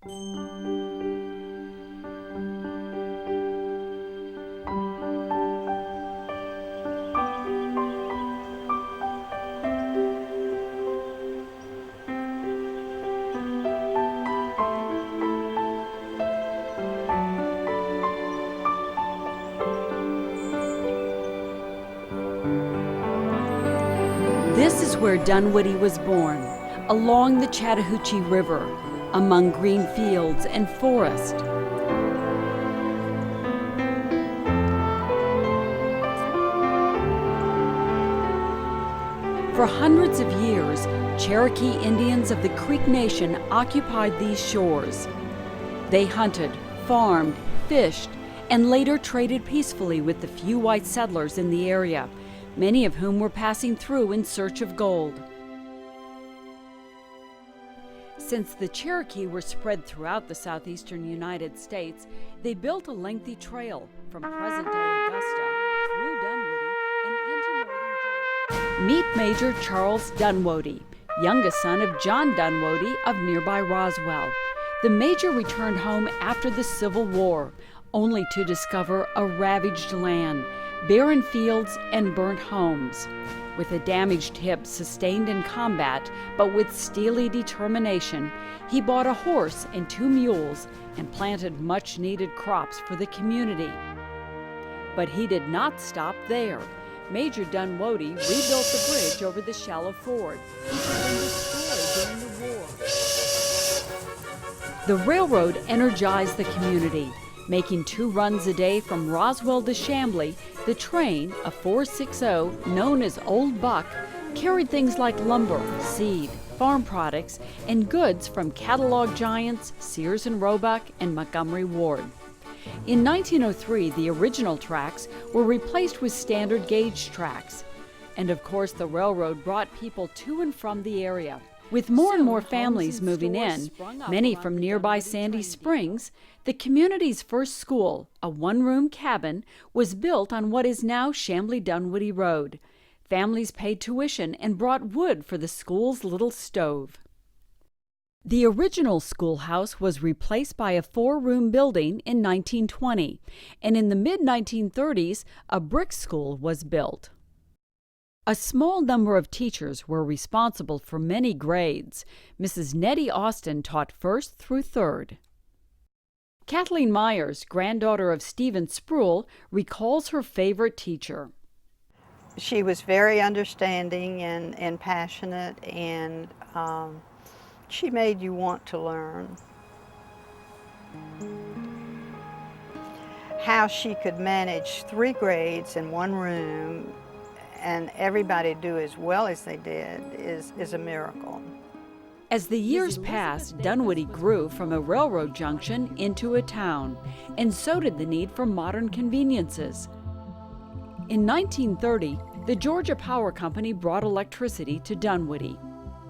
This is where Dunwoody was born, along the Chattahoochee River, among green fields and forest. For hundreds of years, Cherokee Indians of the Creek Nation occupied these shores. They hunted, farmed, fished, and later traded peacefully with the few white settlers in the area, many of whom were passing through in search of gold. Since the Cherokee were spread throughout the southeastern United States, they built a lengthy trail from present-day Augusta through Dunwoody and into northern Georgia. Meet Major Charles Dunwoody, youngest son of John Dunwoody of nearby Roswell. The major returned home after the Civil War, only to discover a ravaged land, barren fields, and burnt homes. With a damaged hip sustained in combat, but with steely determination, he bought a horse and 2 mules and planted much-needed crops for the community. But he did not stop there. Major Dunwoody rebuilt the bridge over the shallow ford, which had been destroyed during the war. The railroad energized the community. Making 2 runs a day from Roswell to Chambly, the train, a 460 known as Old Buck, carried things like lumber, seed, farm products, and goods from catalog giants Sears and Roebuck and Montgomery Ward. In 1903, the original tracks were replaced with standard gauge tracks. And of course, the railroad brought people to and from the area. With more and more families moving in, many from nearby Sandy Springs, the community's first school, a 1-room cabin, was built on what is now Chambly-Dunwoody Road. Families paid tuition and brought wood for the school's little stove. The original schoolhouse was replaced by a 4-room building in 1920, and in the mid-1930s, a brick school was built. A small number of teachers were responsible for many grades. Mrs. Nettie Austin taught 1st through 3rd. Kathleen Myers, granddaughter of Stephen Spruill, recalls her favorite teacher. She was very understanding and passionate, and she made you want to learn. How she could manage 3 grades in 1 room and everybody do as well as they did is a miracle. As the years passed, Dunwoody grew from a railroad junction into a town, and so did the need for modern conveniences. In 1930, the Georgia Power Company brought electricity to Dunwoody,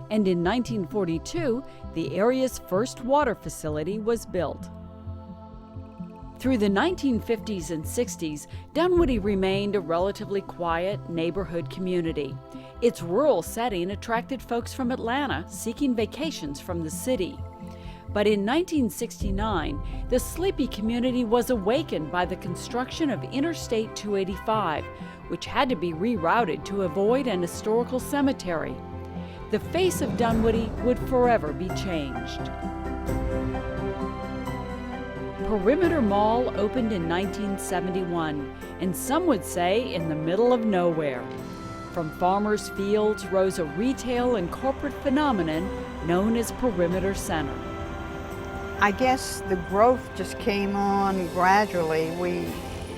and in 1942, the area's first water facility was built. Through the 1950s and 60s, Dunwoody remained a relatively quiet neighborhood community. Its rural setting attracted folks from Atlanta seeking vacations from the city. But in 1969, the sleepy community was awakened by the construction of Interstate 285, which had to be rerouted to avoid an historical cemetery. The face of Dunwoody would forever be changed. Perimeter Mall opened in 1971, and some would say in the middle of nowhere. From farmers' fields rose a retail and corporate phenomenon known as Perimeter Center. I guess the growth just came on gradually.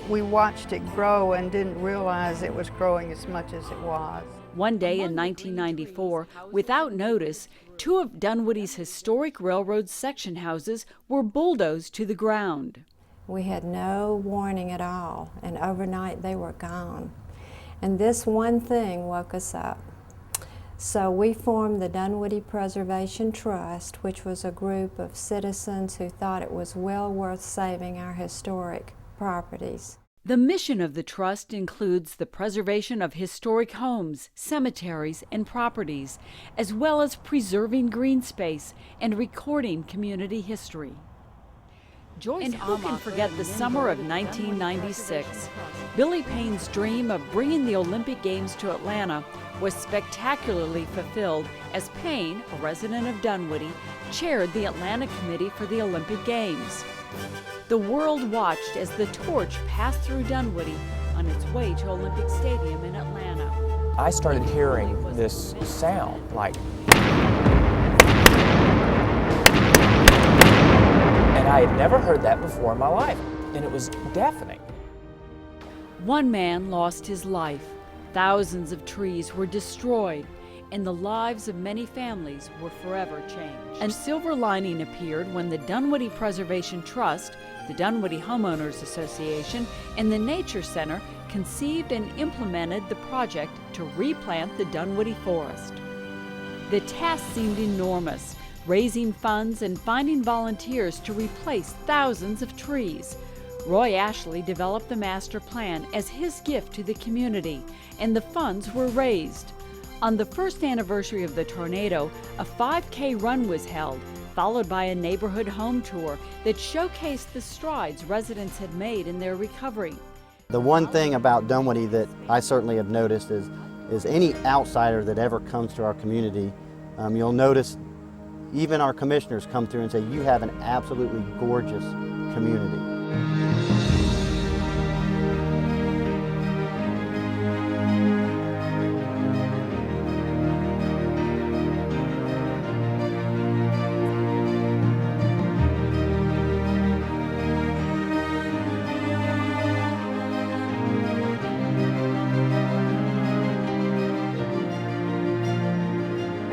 We watched it grow and didn't realize it was growing as much as it was. One day in 1994, without notice, 2 of Dunwoody's historic railroad section houses were bulldozed to the ground. We had no warning at all, and overnight they were gone. And this one thing woke us up. So we formed the Dunwoody Preservation Trust, which was a group of citizens who thought it was well worth saving our historic properties. The mission of the Trust includes the preservation of historic homes, cemeteries, and properties, as well as preserving green space and recording community history. And who can forget the summer of 1996? Billy Payne's dream of bringing the Olympic Games to Atlanta was spectacularly fulfilled as Payne, a resident of Dunwoody, chaired the Atlanta Committee for the Olympic Games. The world watched as the torch passed through Dunwoody on its way to Olympic Stadium in Atlanta. I started hearing this sound like, and I had never heard that before in my life, and it was deafening. One man lost his life, thousands of trees were destroyed, and the lives of many families were forever changed. A silver lining appeared when the Dunwoody Preservation Trust, the Dunwoody Homeowners Association, and the Nature Center conceived and implemented the project to replant the Dunwoody forest. The task seemed enormous, raising funds and finding volunteers to replace thousands of trees. Roy Ashley developed the master plan as his gift to the community, and the funds were raised. On the first anniversary of the tornado, a 5K run was held, followed by a neighborhood home tour that showcased the strides residents had made in their recovery. The one thing about Dunwoody that I certainly have noticed is any outsider that ever comes to our community, you'll notice even our commissioners come through and say, you have an absolutely gorgeous community.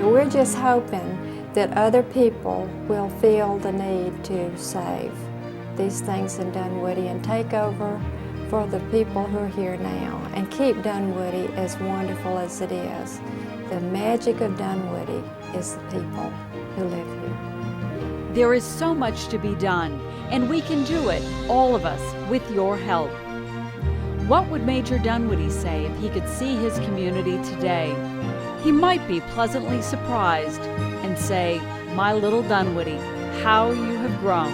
We're just hoping that other people will feel the need to save these things in Dunwoody and take over for the people who are here now and keep Dunwoody as wonderful as it is. The magic of Dunwoody is the people who live here. There is so much to be done, and we can do it, all of us, with your help. What would Major Dunwoody say if he could see his community today? He might be pleasantly surprised and say, "My little Dunwoody, how you have grown."